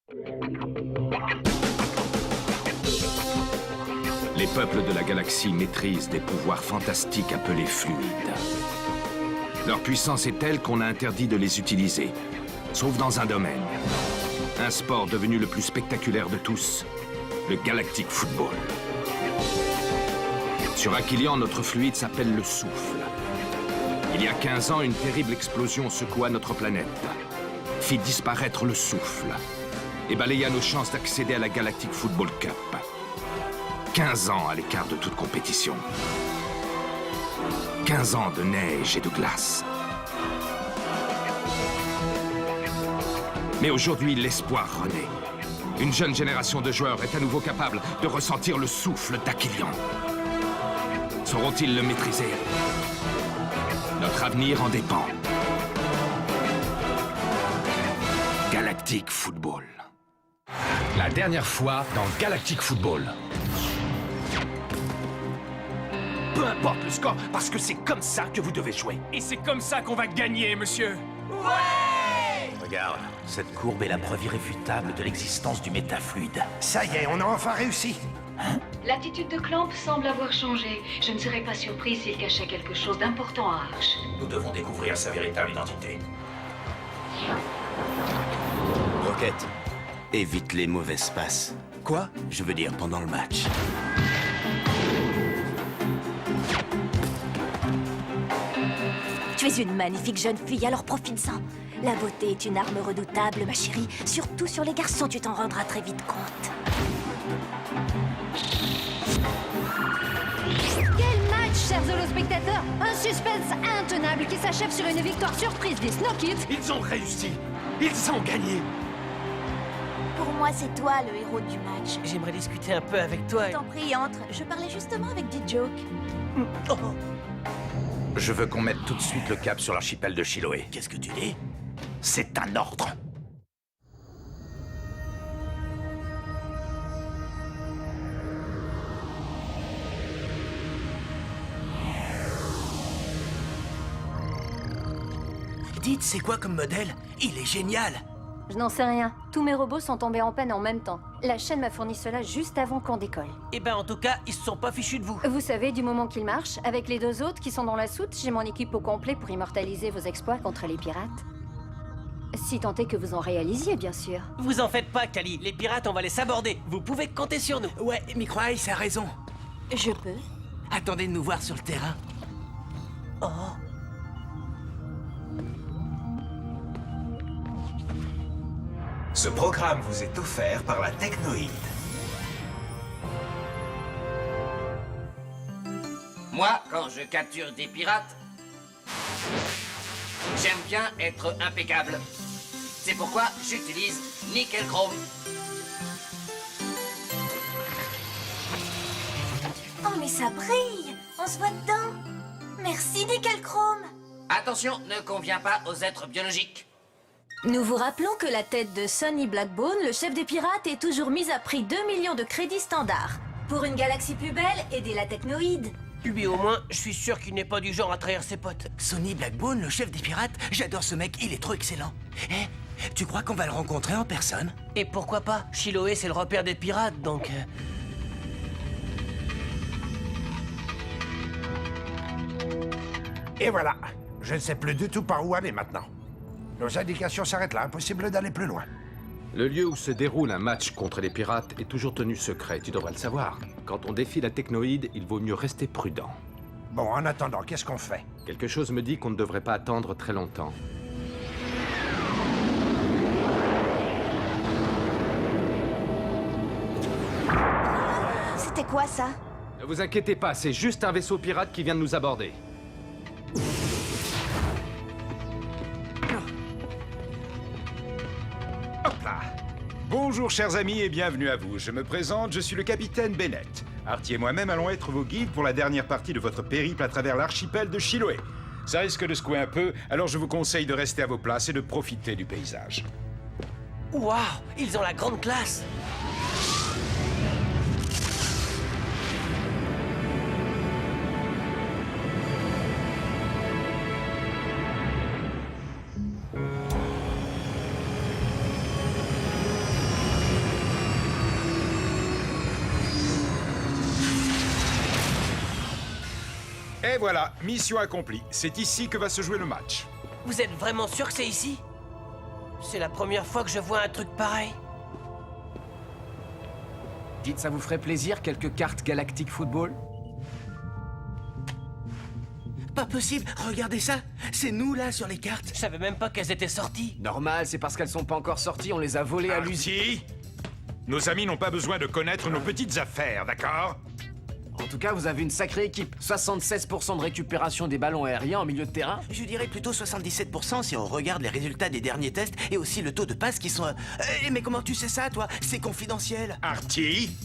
Les peuples de la galaxie maîtrisent des pouvoirs fantastiques appelés fluides. Leur puissance est telle qu'on a interdit de les utiliser, sauf dans un domaine. Un sport devenu le plus spectaculaire de tous, le Galactic Football. Sur Aquilian, notre fluide s'appelle le souffle. Il y a 15 ans, une terrible explosion secoua notre planète, fit disparaître le souffle et balaya nos chances d'accéder à la Galactic Football Cup. 15 ans à l'écart de toute compétition. 15 ans de neige et de glace. Mais aujourd'hui, l'espoir renaît. Une jeune génération de joueurs est à nouveau capable de ressentir le souffle d'Aquilian. Sauront-ils le maîtriser? Notre avenir en dépend. Galactic Football. La dernière fois dans Galactic Football. Peu importe le score, parce que c'est comme ça que vous devez jouer. Et c'est comme ça qu'on va gagner, monsieur. Regarde, cette courbe est la preuve irréfutable de l'existence du métafluide. Ça y est, on a enfin réussi. L'attitude de Clamp semble avoir changé. Je ne serais pas surpris s'il cachait quelque chose d'important à Arch. Nous devons découvrir sa véritable identité. Rocket, évite les mauvaises passes. Quoi? Je veux dire pendant le match. Tu es une magnifique jeune fille, alors profite-en. La beauté est une arme redoutable, ma chérie. Surtout sur les garçons, tu t'en rendras très vite compte. Quel match, chers holospectateurs! Un suspense intenable qui s'achève sur une victoire surprise des Snow Kids. Ils ont réussi! Ils ont gagné! Pour moi, c'est toi le héros du match. J'aimerais discuter un peu avec toi. Je t'en prie, entre. Je parlais justement avec D-Joke. Je veux qu'on mette tout de suite le cap sur l'archipel de Chiloé. Qu'est-ce que tu dis? C'est un ordre! Dites, c'est quoi comme modèle? Il est génial! Je n'en sais rien. Tous mes robots sont tombés en panne en même temps. La chaîne m'a fourni cela juste avant qu'on décolle. Eh ben, en tout cas, ils se sont pas fichus de vous. Vous savez, du moment qu'ils marchent, avec les deux autres qui sont dans la soute, j'ai mon équipe au complet pour immortaliser vos exploits contre les pirates. Si tant est que vous en réalisiez, bien sûr. Vous en faites pas, Kali. Les pirates, on va les saborder. Vous pouvez compter sur nous. Ouais, Micro-Ice a raison. Je peux. Attendez de nous voir sur le terrain. Oh. Ce programme vous est offert par la Technoïde. Moi, quand je capture des pirates, j'aime bien être impeccable. C'est pourquoi j'utilise Nickel Chrome. Oh, mais ça brille! On se voit dedans! Merci, Nickel Chrome! Attention, ne convient pas aux êtres biologiques. Nous vous rappelons que la tête de Sonny Blackbone, le chef des pirates, est toujours mise à prix 2 millions de crédits standards. Pour une galaxie plus belle, aidez la Technoïde. Lui, au moins, je suis sûr qu'il n'est pas du genre à trahir ses potes. Sonny Blackbone, le chef des pirates, j'adore ce mec, il est trop excellent. Eh, tu crois qu'on va le rencontrer en personne? Et pourquoi pas? Chiloé, c'est le repère des pirates, donc... Et voilà. Je ne sais plus du tout par où aller maintenant. Nos indications s'arrêtent là, impossible d'aller plus loin. Le lieu où se déroule un match contre les pirates est toujours tenu secret, tu devrais le savoir. Quand on défie la Technoïde, il vaut mieux rester prudent. Bon, en attendant, qu'est-ce qu'on fait? Quelque chose me dit qu'on ne devrait pas attendre très longtemps. C'était quoi ça? Ne vous inquiétez pas, c'est juste un vaisseau pirate qui vient de nous aborder. Hop là! Bonjour chers amis et bienvenue à vous. Je me présente, je suis le capitaine Bennett. Artie et moi-même allons être vos guides pour la dernière partie de votre périple à travers l'archipel de Chiloé. Ça risque de secouer un peu, alors je vous conseille de rester à vos places et de profiter du paysage. Waouh! Ils ont la grande classe! Et voilà, mission accomplie. C'est ici que va se jouer le match. Vous êtes vraiment sûr que c'est ici? C'est la première fois que je vois un truc pareil. Dites, ça vous ferait plaisir quelques cartes Galactic Football? Pas possible, regardez ça. C'est nous, là, sur les cartes. Je savais même pas qu'elles étaient sorties. Normal, c'est parce qu'elles sont pas encore sorties, on les a volées à l'usine. Artie, nos amis n'ont pas besoin de connaître nos petites affaires, d'accord? En tout cas, vous avez une sacrée équipe. 76% de récupération des ballons aériens en milieu de terrain. Je dirais plutôt 77% si on regarde les résultats des derniers tests et aussi le taux de passes qui sont... mais comment tu sais ça, toi? C'est confidentiel. Artie?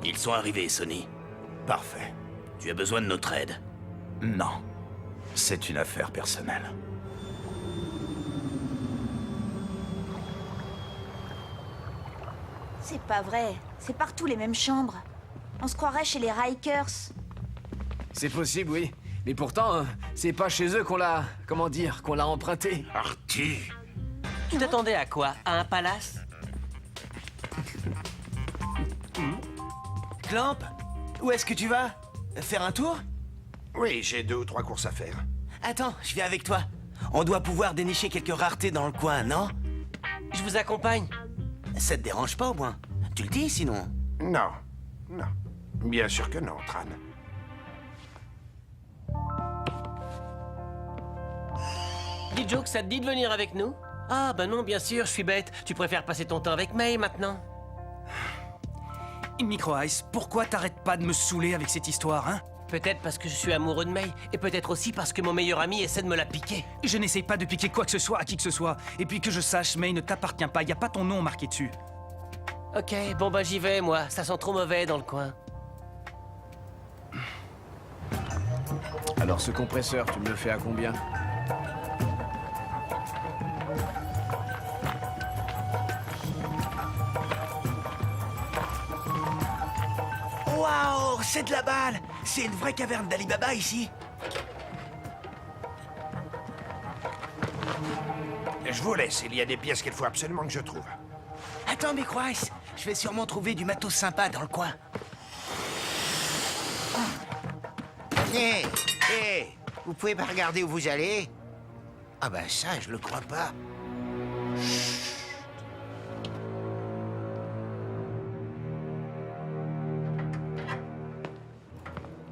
Ils sont arrivés, Sonny. Parfait. Tu as besoin de notre aide. Non. C'est une affaire personnelle. C'est pas vrai. C'est partout les mêmes chambres. On se croirait chez les Rikers. C'est possible, oui. Mais pourtant, c'est pas chez eux qu'on l'a... Comment dire? Qu'on l'a emprunté. Artie? Tu t'attendais à quoi? À un palace? Clamp, où est-ce que tu vas? Faire un tour? Oui, j'ai 2 ou 3 courses à faire. Attends, je viens avec toi. On doit pouvoir dénicher quelques raretés dans le coin, non? Je vous accompagne. Ça te dérange pas, au moins? Tu le dis, sinon? Non. Non. Bien sûr que non, Tran. Dis Joke, ça te dit de venir avec nous? Ah, bah non, bien sûr, je suis bête. Tu préfères passer ton temps avec May maintenant? Micro Ice, pourquoi t'arrêtes pas de me saouler avec cette histoire, hein? Peut-être parce que je suis amoureux de May, et peut-être aussi parce que mon meilleur ami essaie de me la piquer. Je n'essaye pas de piquer quoi que ce soit à qui que ce soit. Et puis que je sache, May ne t'appartient pas, y a pas ton nom marqué dessus. Ok, bon bah j'y vais, moi. Ça sent trop mauvais dans le coin. Alors ce compresseur, tu me le fais à combien? Waouh, c'est de la balle! C'est une vraie caverne d'Ali Baba ici. Je vous laisse, il y a des pièces qu'il faut absolument que je trouve. Attends, Micro Ice, je vais sûrement trouver du matos sympa dans le coin. Hé, vous pouvez pas regarder où vous allez? Ah ben ça, je le crois pas.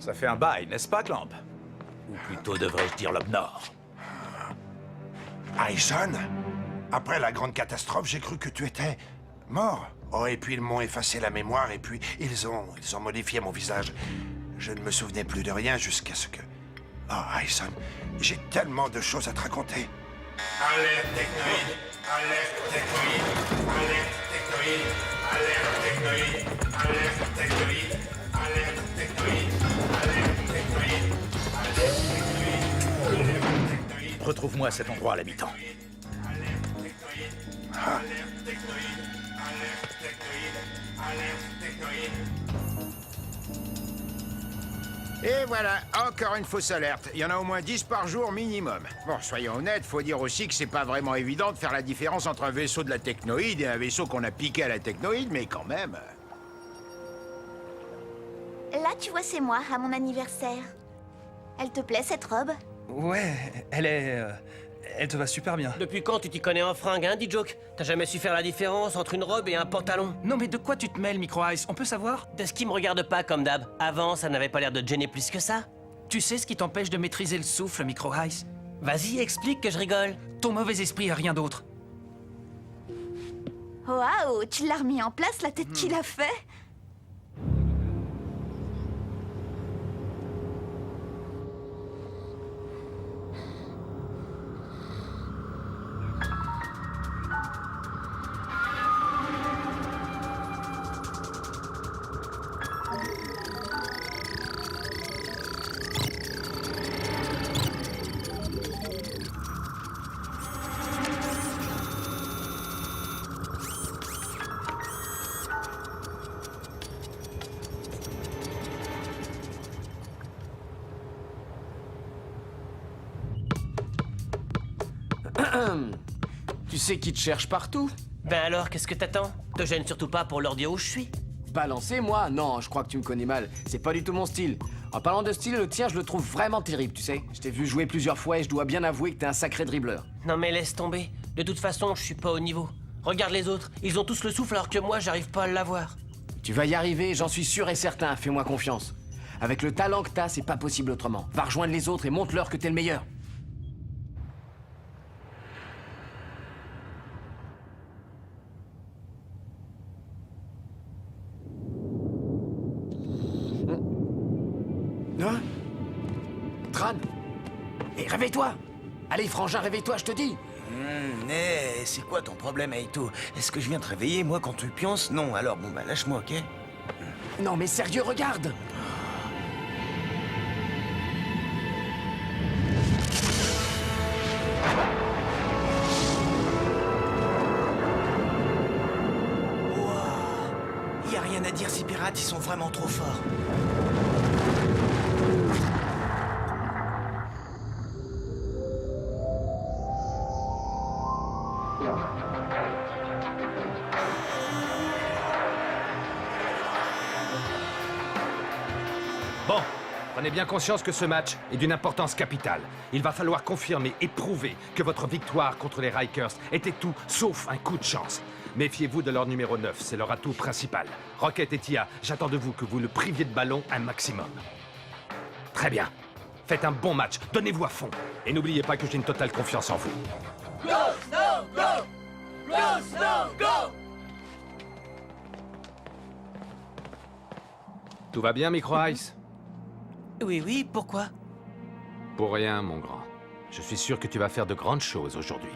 Ça fait un bail, n'est-ce pas, Clamp? Ou plutôt devrais-je dire l'homme nord? Hyson? Après la grande catastrophe, j'ai cru que tu étais mort. Oh, et puis ils m'ont effacé la mémoire, et puis ils ont modifié mon visage. Je ne me souvenais plus de rien jusqu'à ce que... Oh, Hyson, j'ai tellement de choses à te raconter. Alerte technoïde! Alerte technoïde! Alerte technoïde! Alerte technoïde! Alerte technoïde! Alerte technoïde! Alerte technoïde! Alerte technoïde! Retrouve-moi à cet endroit à la mi-temps. Ah. Et voilà, encore une fausse alerte. Il y en a au moins 10 par jour minimum. Bon, soyons honnêtes, faut dire aussi que c'est pas vraiment évident de faire la différence entre un vaisseau de la technoïde et un vaisseau qu'on a piqué à la technoïde, mais quand même... Là, tu vois, c'est moi, à mon anniversaire. Elle te plaît, cette robe? Ouais, elle te va super bien. Depuis quand tu t'y connais en fringues, hein, dit Joke? T'as jamais su faire la différence entre une robe et un pantalon? Non mais de quoi tu te mêles, Micro Ice? On peut savoir? De ce qui me regarde pas, comme d'hab. Avant, ça n'avait pas l'air de te gêner plus que ça. Tu sais ce qui t'empêche de maîtriser le souffle, Micro Ice? Vas-y, explique que je rigole. Ton mauvais esprit a rien d'autre. Waouh, tu l'as remis en place, la tête qu'il a fait? Tu sais qu'ils te cherchent partout. Ben alors, qu'est-ce que t'attends? Te gêne surtout pas pour leur dire où je suis. Balancer, moi? Non, je crois que tu me connais mal. C'est pas du tout mon style. En parlant de style, le tien, je le trouve vraiment terrible, tu sais. Je t'ai vu jouer plusieurs fois et je dois bien avouer que t'es un sacré dribbleur. Non mais laisse tomber. De toute façon, je suis pas au niveau. Regarde les autres, ils ont tous le souffle alors que moi, j'arrive pas à l'avoir. Tu vas y arriver, j'en suis sûr et certain, fais-moi confiance. Avec le talent que t'as, c'est pas possible autrement. Va rejoindre les autres et montre-leur que t'es le meilleur. Hein? Tran? Hé, réveille-toi! Allez, frangin, réveille-toi, je te dis! C'est quoi ton problème, Aito? Est-ce que je viens te réveiller, moi, quand tu pionces? Non, alors, bon, bah, lâche-moi, ok? Non, mais sérieux, regarde! Y a rien à dire, ces pirates, ils sont vraiment trop forts. Bon, prenez bien conscience que ce match est d'une importance capitale. Il va falloir confirmer et prouver que votre victoire contre les Rikers était tout sauf un coup de chance. Méfiez-vous de leur numéro 9, c'est leur atout principal. Rocket et Tia, j'attends de vous que vous le priviez de ballon un maximum. Très bien. Faites un bon match, donnez-vous à fond. Et n'oubliez pas que j'ai une totale confiance en vous. Go, Snow, go! Go, Snow, go! Tout va bien, Micro Ice? Oui, oui, pourquoi? Pour rien, mon grand. Je suis sûr que tu vas faire de grandes choses aujourd'hui.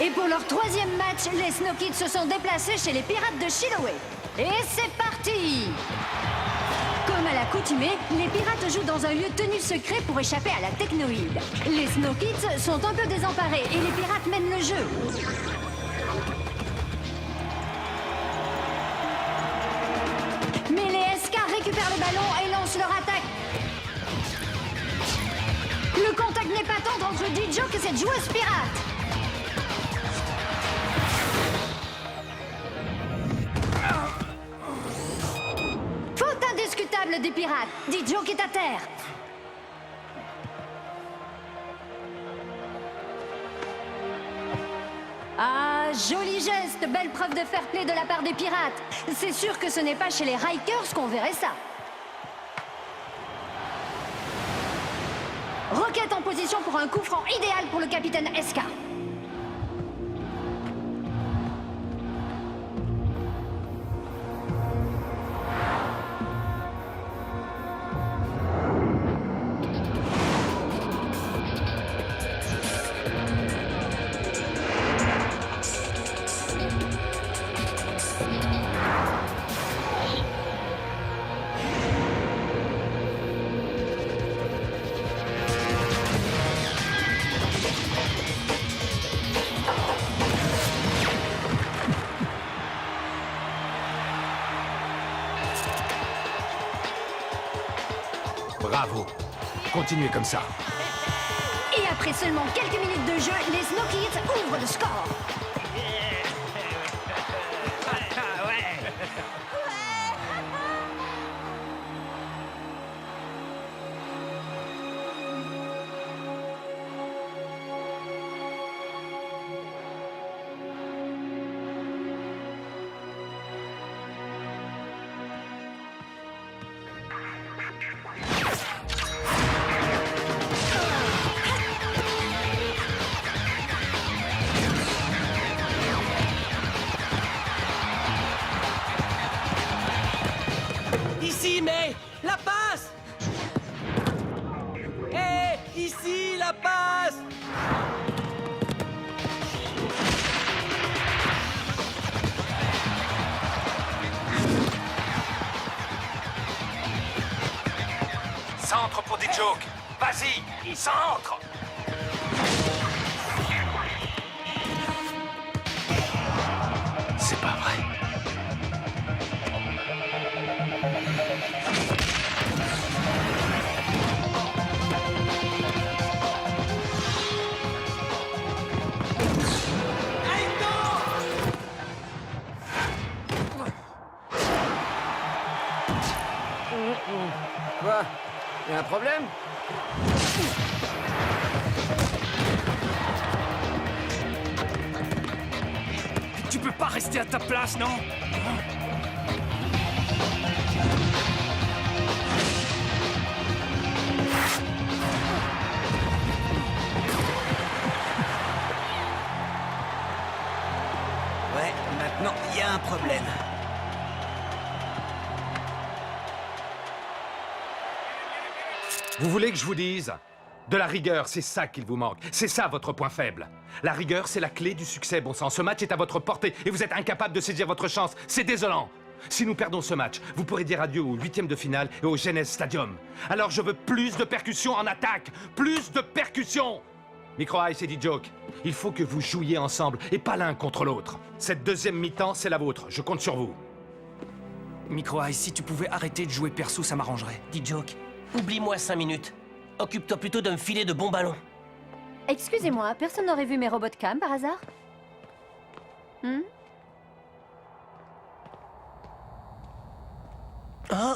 Et pour leur troisième match, les Snow Kids se sont déplacés chez les pirates de Chiloé. Et c'est parti! Comme à l'accoutumée, les pirates jouent dans un lieu tenu secret pour échapper à la technoïde. Les Snow Kids sont un peu désemparés et les pirates mènent le jeu. Mais les SK récupèrent le ballon et lancent leur attaque. Le contact n'est pas tendre entre D-Joke et cette joueuse pirate. Faute indiscutable des pirates. D-Joke est à terre. Ah, joli geste, belle preuve de fair play de la part des pirates. C'est sûr que ce n'est pas chez les Rikers qu'on verrait ça. Rocket en position pour un coup franc idéal pour le capitaine SK. Bravo. Continuez comme ça. Et après seulement quelques minutes de jeu, les Snow Kids ouvrent le score. Ici, mais la passe! Hé, ici, la passe! Centre pour des jokes. Vas-y, centre. C'est pas vrai. un problème? Tu peux pas rester à ta place, non? Ouais, maintenant, il y a un problème. Vous voulez que je vous dise? De la rigueur, c'est ça qu'il vous manque. C'est ça votre point faible. La rigueur, c'est la clé du succès, bon sang. Ce match est à votre portée et vous êtes incapable de saisir votre chance. C'est désolant. Si nous perdons ce match, vous pourrez dire adieu au 8e de finale et au Genes Stadium. Alors je veux plus de percussions en attaque. Plus de percussions. Micro Ice et D-Joke, il faut que vous jouiez ensemble et pas l'un contre l'autre. Cette deuxième mi-temps, c'est la vôtre. Je compte sur vous. Micro Ice, si tu pouvais arrêter de jouer perso, ça m'arrangerait. D-Joke, oublie-moi 5 minutes. Occupe-toi plutôt de me filer de bons ballons. Excusez-moi, personne n'aurait vu mes robots cam par hasard? Oh!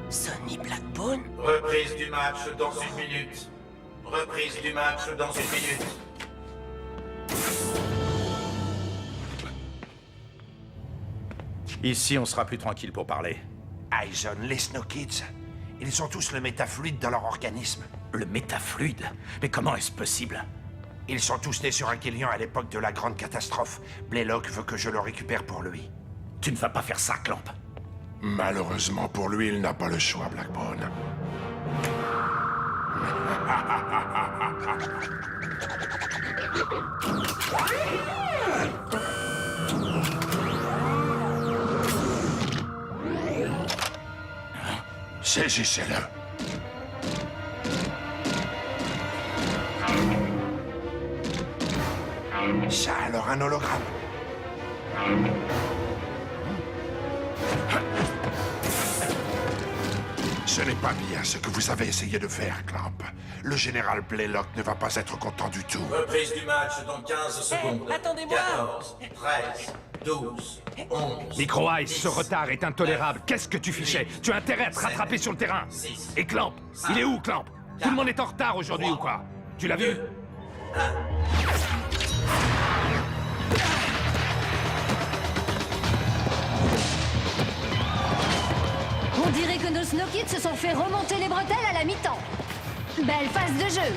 Sonny Blackbone? Reprise du match dans 1 minute. Reprise du match dans 1 minute. Ici, on sera plus tranquille pour parler. Aizen, les Snow Kids, ils ont tous le métafluide dans leur organisme. Le métafluide? Mais comment est-ce possible? Ils sont tous nés sur Akhelion à l'époque de la grande catastrophe. Blaylock veut que je le récupère pour lui. Tu ne vas pas faire ça, Clamp. Malheureusement pour lui, il n'a pas le choix, Blackbone. Saisissez-le. Ça a alors un hologramme. Ce n'est pas bien ce que vous avez essayé de faire, Clamp. Le général Blaylock ne va pas être content du tout. Reprise du match dans 15 secondes. Attendez-moi. 14, 13, 12, 11... Micro Ice, ce retard est intolérable. Qu'est-ce que tu fichais? Tu as intérêt à te rattraper sur le terrain. Et Clamp? Il est où, Clamp? Tout le monde est en retard aujourd'hui ou quoi? Tu l'as vu? On dirait que nos Snow Kids se sont fait remonter les bretelles à la mi-temps. Belle phase de jeu.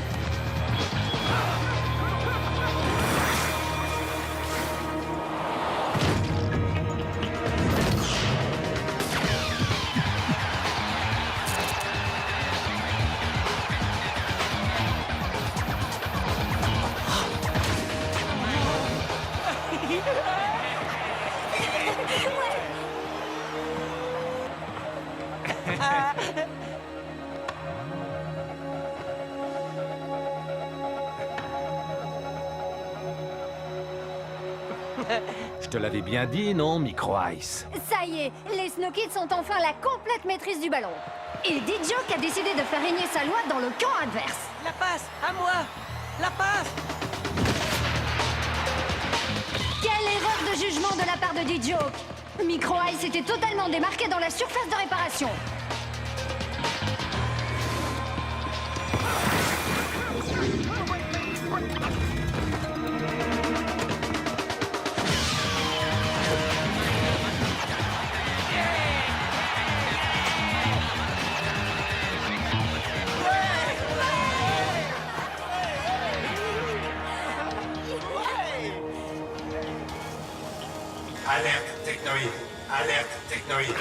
Je te l'avais bien dit, non, Micro Ice? Ça y est, les Snow Kids ont enfin la complète maîtrise du ballon. Et D-Joke a décidé de faire régner sa loi dans le camp adverse. La passe, à moi! La passe! Quelle erreur de jugement de la part de D-Joke! Micro Ice était totalement démarqué dans la surface de réparation. Alerte technoïde. Alerte technoïde.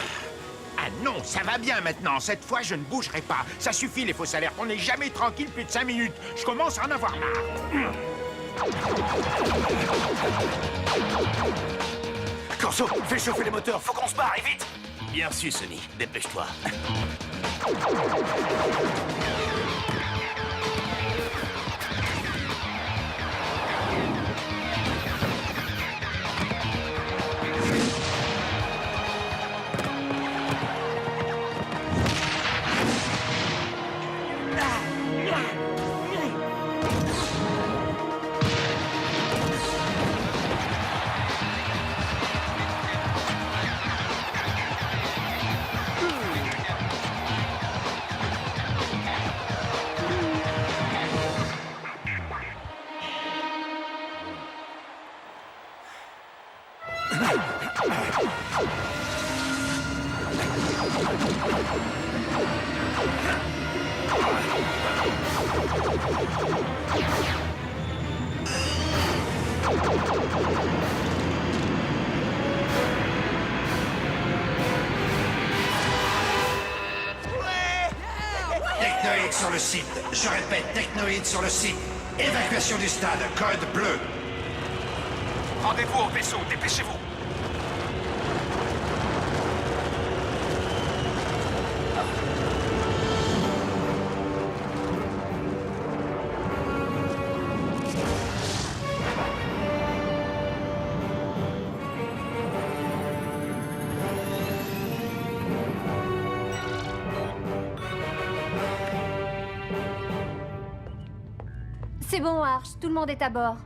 Ah non, ça va bien maintenant. Cette fois, je ne bougerai pas. Ça suffit, les fausses alertes. On n'est jamais tranquille plus de 5 minutes. Je commence à en avoir marre. Corso, fais chauffer les moteurs, faut qu'on se barre, et vite! Bien reçu, Sonny. Dépêche-toi. Technoïde sur le site. Je répète, Technoïde sur le site. Évacuation du stade, code bleu. Rendez-vous au vaisseau, dépêchez-vous. C'est bon, Arch, tout le monde est à bord.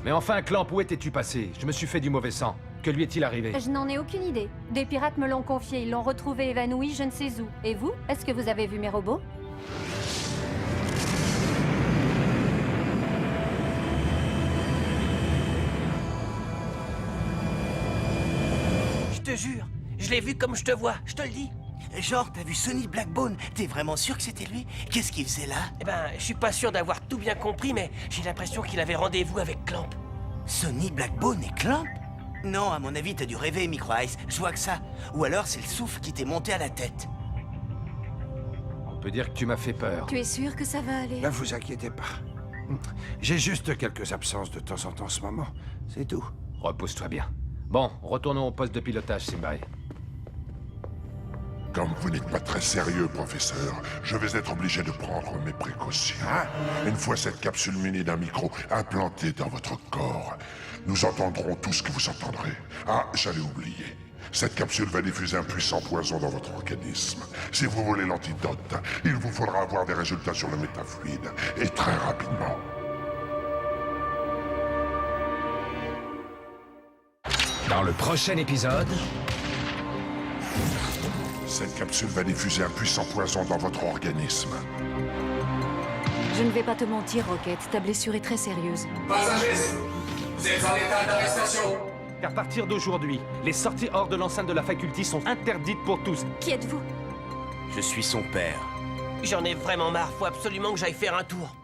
Mais enfin, Clamp, où étais-tu passé? Je me suis fait du mauvais sang. Que lui est-il arrivé? Je n'en ai aucune idée. Des pirates me l'ont confié, ils l'ont retrouvé évanoui je ne sais où. Et vous, est-ce que vous avez vu mes robots? Je te jure, je l'ai vu comme je te vois, je te le dis. Genre, t'as vu Sonny Blackbone? T'es vraiment sûr que c'était lui? Qu'est-ce qu'il faisait là? Eh ben, je suis pas sûr d'avoir tout bien compris, mais j'ai l'impression qu'il avait rendez-vous avec Clamp. Sonny Blackbone et Clamp? Non, à mon avis, t'as dû rêver, Micro Ice. Je vois que ça. Ou alors, c'est le souffle qui t'est monté à la tête. On peut dire que tu m'as fait peur. Tu es sûr que ça va aller? Ne vous inquiétez pas. J'ai juste quelques absences de temps en temps en ce moment. C'est tout. Repose-toi bien. Bon, retournons au poste de pilotage, Simbae. Comme vous n'êtes pas très sérieux, professeur, je vais être obligé de prendre mes précautions. Une fois cette capsule munie d'un micro implantée dans votre corps, nous entendrons tout ce que vous entendrez. Ah, j'allais oublier. Cette capsule va diffuser un puissant poison dans votre organisme. Si vous voulez l'antidote, il vous faudra avoir des résultats sur le métafluide, et très rapidement. Dans le prochain épisode... Cette capsule va diffuser un puissant poison dans votre organisme. Je ne vais pas te mentir, Rocket, ta blessure est très sérieuse. Passagers, vous êtes en état d'arrestation. À partir d'aujourd'hui, les sorties hors de l'enceinte de la faculté sont interdites pour tous. Qui êtes-vous? Je suis son père. J'en ai vraiment marre, faut absolument que j'aille faire un tour.